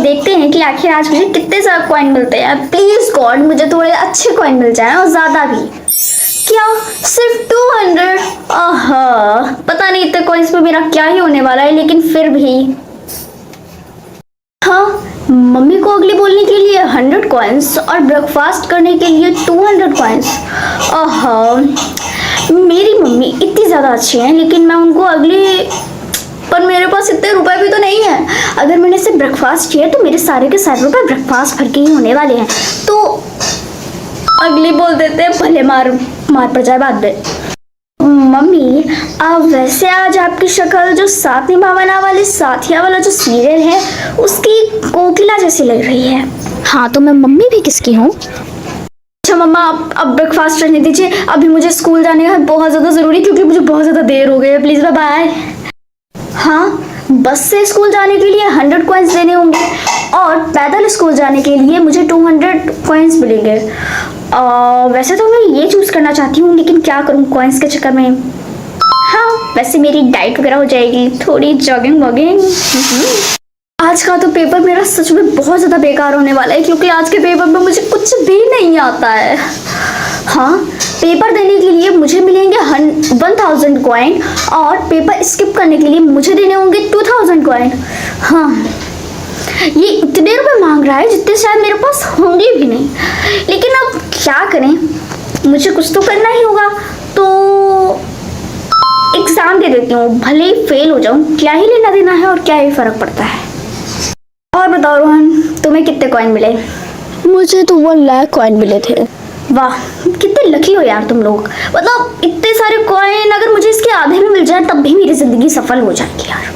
देखते हैं कि आखिर आज मुझे कितने ज्यादा कॉइन मिलते हैं। प्लीज गॉड मुझे थोड़े अच्छे कॉइन मिल जाए और ज्यादा भी। क्या सिर्फ 200? पता नहीं इतने कॉइन्स पे मेरा क्या ही होने वाला है, लेकिन फिर भी। हाँ, मम्मी को अगले बोलने के लिए 100 कॉइन्स और ब्रेकफास्ट करने के लिए 200 कॉइन्स। मेरी मम्मी इतनी ज़्यादा अच्छी हैं, लेकिन मैं उनको पर मेरे पास इतने रुपए भी तो नहीं है। अगर मैंने सिर्फ ब्रेकफास्ट किया तो मेरे सारे के सारे रुपए ब्रेकफास्ट भर के ही होने वाले हैं। तो अगली बोल देते हैं, भले मार पड़ जाए बाद में। मम्मी, वैसे आज आपकी शक्ल जो साथ निभावना वाले साथिया वाला जो सीरियल है उसकी कोकिला जैसी लग रही है। हाँ, तो मैं मम्मी भी किसकी हूँ? अच्छा मम्मा, अब ब्रेकफास्ट करने दीजिए। अभी मुझे स्कूल जाने का बहुत ज़्यादा ज़रूरी, क्योंकि मुझे बहुत ज़्यादा देर हो गई है। Please bye. हाँ, बस से स्कूल जाने के लिए 100 कॉइन्स देने होंगे और पैदल स्कूल जाने के लिए मुझे 200 कॉइन्स मिलेंगे। वैसे तो मैं ये चूज़ करना चाहती हूँ, लेकिन क्या करूँ कॉइन्स के चक्कर में। हाँ, वैसे मेरी डाइट वगैरह हो जाएगी, थोड़ी जॉगिंग वॉगिंग। आज का तो पेपर मेरा सच में बहुत ज़्यादा बेकार होने वाला है, क्योंकि आज के पेपर में मुझे कुछ भी नहीं आता है। हाँ, पेपर देने के लिए मुझे मिलेंगे 1000 कॉइन और पेपर स्किप करने के लिए मुझे देने होंगे 2000 कॉइन। हाँ, ये इतने रुपए मांग रहा है जितने शायद मेरे पास होंगे भी नहीं। लेकिन अब क्या करें, मुझे कुछ तो करना ही होगा। तो एग्ज़ाम दे देती हूँ, भले ही फेल हो जाऊँ, क्या ही लेना देना है और क्या ही फ़र्क पड़ता है। और बताओ रोहन, तुम्हें कितने कॉइन मिले? मुझे तो 1 लाख कॉइन मिले थे। वाह, कितने लकी हो यार तुम लोग। मतलब इतने सारे कॉइन, अगर मुझे इसके आधे में मिल जाए तब भी मेरी जिंदगी सफल हो जाएगी यार।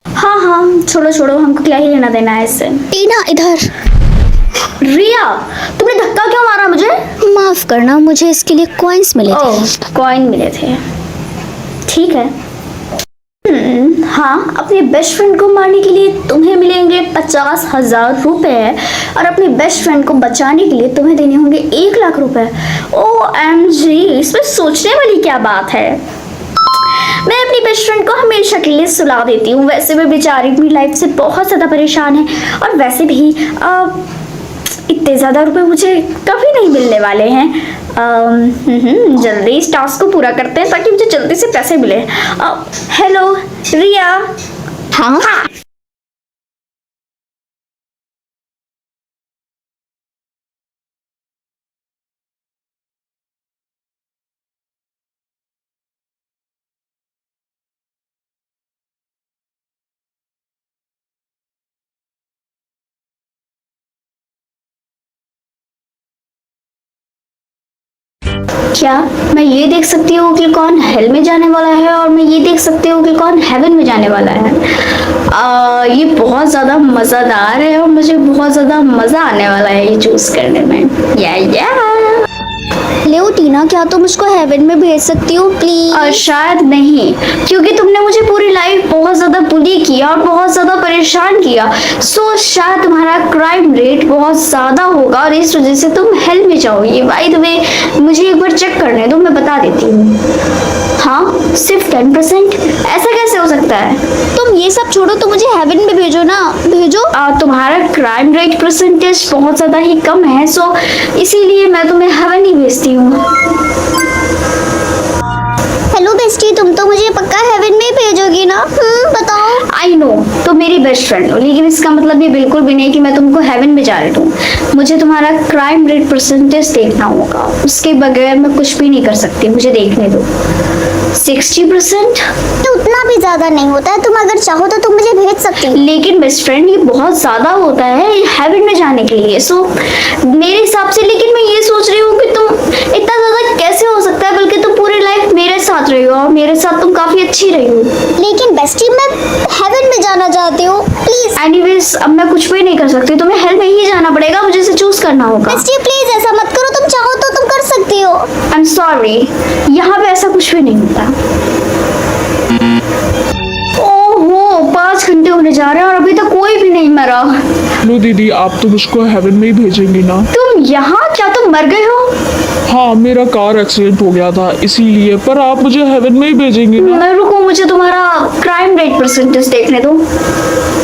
हाँ, छोड़ो, हमको क्या ही लेना देना है इससे। टीना, इधर। रिया, तुमने धक्का क्यों मारा मुझे? माफ करना, मुझे इसके लिए कॉइन्स मिले थे। कॉइन मिले थे, ठीक है। हाँ, अपने बेस्ट फ्रेंड को मारने के लिए तुम्हें मिलेंगे 50,000 रुपए और अपने बेस्ट फ्रेंड को बचाने के लिए तुम्हें देने होंगे 1 लाख रुपए। OMG, इसमें सोचने वाली क्या बात है। मैं अपनी बेस्ट फ्रेंड को हमेशा के लिए सुला देती हूँ। वैसे भी बेचारी अपनी लाइफ से बहुत ज़्यादा परेशान है, और वैसे भी इतने ज़्यादा रुपए मुझे कभी नहीं मिलने वाले हैं। जल्दी इस टास्क को पूरा करते हैं ताकि मुझे जल्दी से पैसे मिले। हेलो रिया। हाँ, क्या मैं ये देख सकती हूँ कि कौन हेल में जाने वाला है, और मैं ये देख सकती हूँ कि कौन हेवन में जाने वाला है। ये बहुत ज़्यादा मज़ेदार है और मुझे बहुत ज़्यादा मज़ा आने वाला है ये चूज़ करने में। या हेलो टीना, क्या तुम मुझको हेवन में भेज सकती हो प्लीज? शायद नहीं, क्योंकि तुमने मुझे पूरी लाइफ बहुत ज़्यादा बुली किया और बहुत ज़्यादा परेशान किया। सो शायद तुम्हारा क्राइम रेट बहुत ज़्यादा होगा और इस वजह से तुम हेल में जाओगी। बाय द वे, मुझे एक बार चेक करने दो, मैं बता देती हूँ। हाँ, सिर्फ 10%? ऐसा कैसे हो सकता है? तुम ये सब छोड़ो, तो मुझे हेवन में भेजो ना, भेजो। तुम्हारा क्राइम रेट परसेंटेज बहुत ज़्यादा ही कम है, सो इसीलिए मैं तुम्हें हेवन ही भेजती हूँ। हेलो बेस्टी, तुम तो मुझे पक्का हेवन में भेजोगी ना? बताओ। आई नो, तो मेरी बेस्ट फ्रेंड हो, लेकिन इसका मतलब ये बिल्कुल भी नहीं कि मैं तुमको हेवन में जा रही हूँ। मुझे तुम्हारा क्राइम रेट परसेंटेज देखना होगा, उसके बगैर मैं कुछ भी नहीं कर सकती। मुझे देखने दो। 60%? तो उतना भी ज्यादा नहीं होता है, तुम अगर चाहो तो तुम मुझे भेज सकती हो। लेकिन बेस्ट फ्रेंड, ये बहुत ज्यादा होता है हेवन में जाने के लिए। सो मेरे हिसाब से, लेकिन मैं ये सोच रही हूँ कि तुम इतना ज्यादा कैसे हो सकता है, बल्कि तुम पूरी लाइफ मेरे साथ रही हो और मेरे साथ तुम काफी अच्छी रही हो। लेकिन बेस्टी, मैं हेवन में जाना चाहती हूँ, प्लीज। एनीवेज, अब मैं कुछ भी नहीं कर सकती, तुम्हें हेल में ही जाना पड़ेगा, मुझे इसे चूज करना होगा। बेस्टी प्लीज ऐसा मत करो, तुम चाहो तो तुम कर सकती हो। आई एम सॉरी, यहाँ पे ऐसा कुछ भी नहीं होता। ओहो, 5 घंटे होने जा रहे हैं और अभी तक कोई भी नहीं मरा। लो दीदी, आप तो मुझको हेवन में ही भेजेंगी ना? तुम यहाँ? क्या तुम मर गए हो? हाँ, मेरा कार एक्सीडेंट हो गया था इसीलिए, पर आप मुझे हेवन में ही भेजेंगी ना? मैं रुको, मुझे तुम्हारा क्राइम रेट परसेंटेज देखने दो।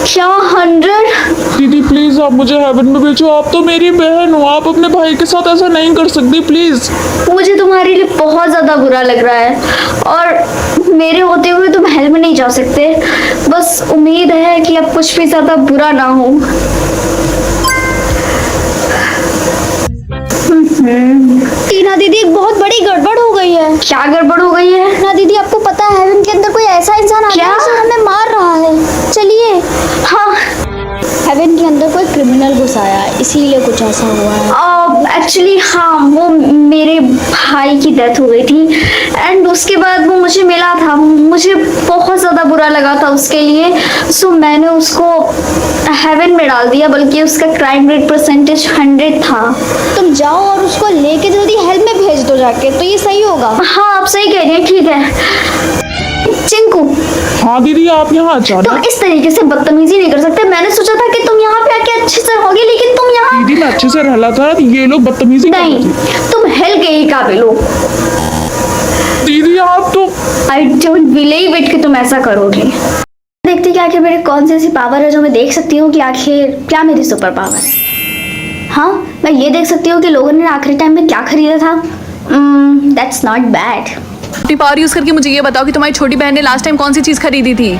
क्या 100? दीदी आप मुझे हेवन में भेजो। आप तो मेरी बहन हो, आप अपने भाई के साथ ऐसा नहीं कर सकती प्लीज। मुझे तुम्हारे लिए बहुत ज़्यादा बुरा लग रहा है और मेरे होते हुए तुम हेल में नहीं जा सकते। बस उम्मीद है कि अब कुछ भी ज़्यादा बुरा ना हो। टीना दीदी, एक बहुत बड़ी गड़बड़ हो गई है। क्या गड़बड़ हो गई है? टीना दीदी, आपको पता है हेवन के अंदर कोई ऐसा इंसान आ गया क्या? है जो हमें मार रहा है। चलिए, हाँ, हेवन के अंदर कोई क्रिमिनल घुस आया है, इसीलिए कुछ ऐसा हुआ है। एक्चुअली हाँ, वो मेरे भाई की डेथ हो गई थी एंड उसके बाद वो मुझे मिला था। मुझे बहुत ज़्यादा बुरा लगा था उसके लिए। सो मैंने उसको हेवन में डाल दिया, बल्कि उसका क्राइम रेट परसेंटेज 100 था। तुम जाओ और उसको लेके जल्दी हेल में भेज दो जाके, तो ये सही होगा। हाँ, आप सही कह रही हैं। ठीक है चिंकू, हाँ दीदी, आप यहाँ तुम अचानक। इस तरीके से बदतमीजी नहीं कर सकते। मैंने सोचा था कि तुम यहाँ पे आके अच्छे से रहोगे, लेकिन तुम यहाँ दीदी मैं अच्छे से रहला था, ये लोग बदतमीजी कर रहे नहीं, थे। तुम हेल के ही काबिल हो। दीदी आप तो। आई डोंट बिलीव इट कि तुम ऐसा करोगे। देखती कि आखिर मेरी कौन सी ऐसी पावर है जो मैं देख सकती हूँ कि आखिर क्या मेरी सुपर पावर है। हाँ, मैं ये देख सकती हूँ कि लोगों ने आखिरी टाइम में क्या खरीदा था। That's not bad. अपनी पावर यूज करके मुझे ये बताओ कि तुम्हारी छोटी बहन ने लास्ट टाइम कौन सी चीज खरीदी थी?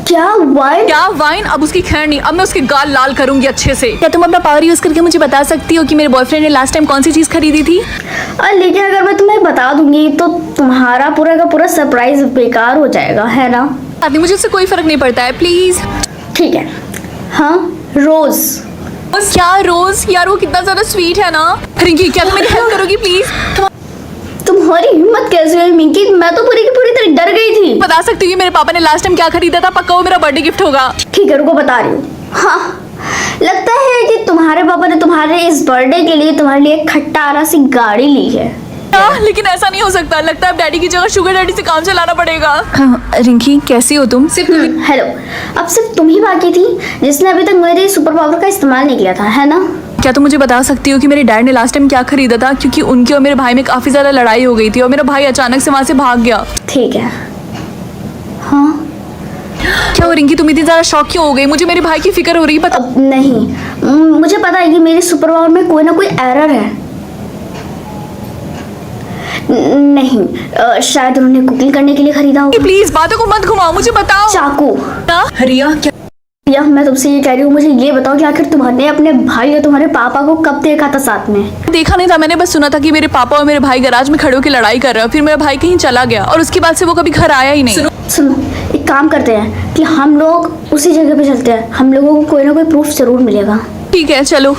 क्या वाइन? क्या वाइन? अब उसकी खैर नहीं, अब मैं उसके गाल लाल करूंगी अच्छे से। क्या तुम अपना पावर यूज करके मुझे बता सकती हो कि मेरे बॉयफ्रेंड ने लास्ट टाइम कौन सी चीज खरीदी थी? लेकिन अगर मैं तुम्हें बता दूंगी तो तुम्हारा पूरा का पूरा सरप्राइज बेकार हो जाएगा, है ना? आदमी, मुझे उससे कोई फर्क नहीं पड़ता है, प्लीज। ठीक है। हाँ, रोज। बस क्या रोज? यार वो कितना ज्यादा स्वीट है ना। रिंकी, क्या तुम मेरी हेल्प करोगी प्लीज? तुम्हारी हिम्मत कैसे हुई मिंकी? मैं तो पूरी की पूरी तरह डर गई थी। बता सकती हूँ कि मेरे पापा ने लास्ट टाइम क्या खरीदा था? पक्का वो मेरा बर्थडे गिफ्ट होगा। ठीक है, रुको बता रही हूँ। हाँ, लगता है कि तुम्हारे पापा ने तुम्हारे इस बर्थडे के लिए तुम्हारे लिए एक खट्टा सी गाड़ी ली है। लेकिन ऐसा नहीं हो सकता। लगता है अब डैडी की जगह शुगर डैडी से काम चलाना पड़ेगा। रिंकी, कैसी हो तुम? सिर्फ हेलो, अब सिर्फ तुम ही बाकी थी जिसने अभी तक मेरे सुपर पावर का इस्तेमाल नहीं किया था, है ना? क्या तुम मुझे बता सकती हो कि मेरे डैड ने लास्ट टाइम क्या खरीदा था? क्योंकि उनकी और मेरे भाई में काफी ज्यादा लड़ाई हो गई थी और मेरा भाई अचानक से वहां से भाग गया। ठीक है। हाँ, क्या हो रिंकी, तुम इतनी ज्यादा शॉक क्यों हो गई? मुझे मेरे भाई की फिक्र हो रही है। पता अब नहीं, मुझे पता है कि मेरी सुपर पावर में कोई ना कोई एरर है। नहीं, शायद उन्होंने कुकिंग करने के लिए खरीदा हो। प्लीज बातों को मत घुमाओ, मुझे बताओ। चाकू। रिया, क्या या मैं तुमसे ये कह रही हूँ, मुझे ये बताओ कि आखिर तुम्हारे अपने भाई और तुम्हारे पापा को कब देखा था साथ में? देखा नहीं था, मैंने बस सुना था कि मेरे पापा और मेरे भाई गैराज में खड़े होकर लड़ाई कर रहे हैं। फिर मेरा भाई कहीं चला गया और उसके बाद से वो कभी घर आया ही नहीं। सुनो, एक काम करते हैं कि हम लोग उसी जगह पे चलते हैं। हम लोगों को कोई ना कोई प्रूफ जरूर मिलेगा। ठीक है, चलो।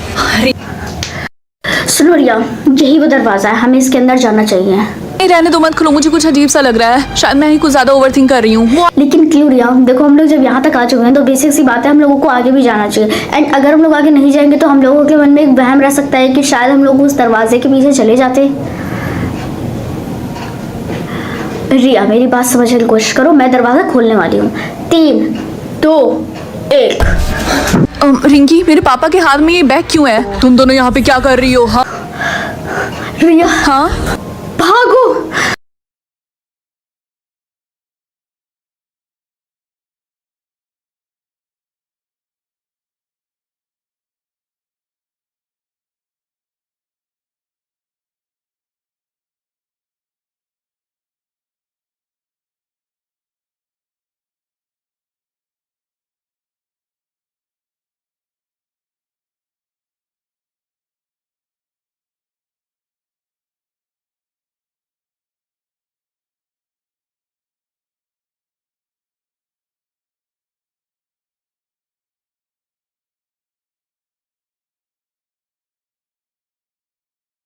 सुनो रिया, यही वो दरवाजा है, हमें इसके अंदर जाना चाहिए। नहीं, रहने दो, मत खुलो। मुझे कुछ अजीब सा लग रहा है। शायद मैं ही कुछ ज्यादा ओवरथिंक कर रही हूँ। लेकिन क्यों रिया? देखो, हम लोग जब यहाँ तक आ चुके हैं तो बेसिक सी बात है, हम लोगों को आगे भी जाना चाहिए। एंड अगर हम लोग आगे नहीं जाएंगे तो हम लोगों के मन में एक वहम रह सकता है कि शायद हम लोग उस दरवाजे के पीछे चले जाते। रिया, मेरी बात समझने की कोशिश करो। मैं दरवाजा खोलने वाली हूँ। 3, 2, 1। रिंकी, मेरे पापा के हाथ में ये बैग क्यों है? तुम दोनों यहाँ पे क्या कर रही हो? हाँ रिया, हाँ, भागो।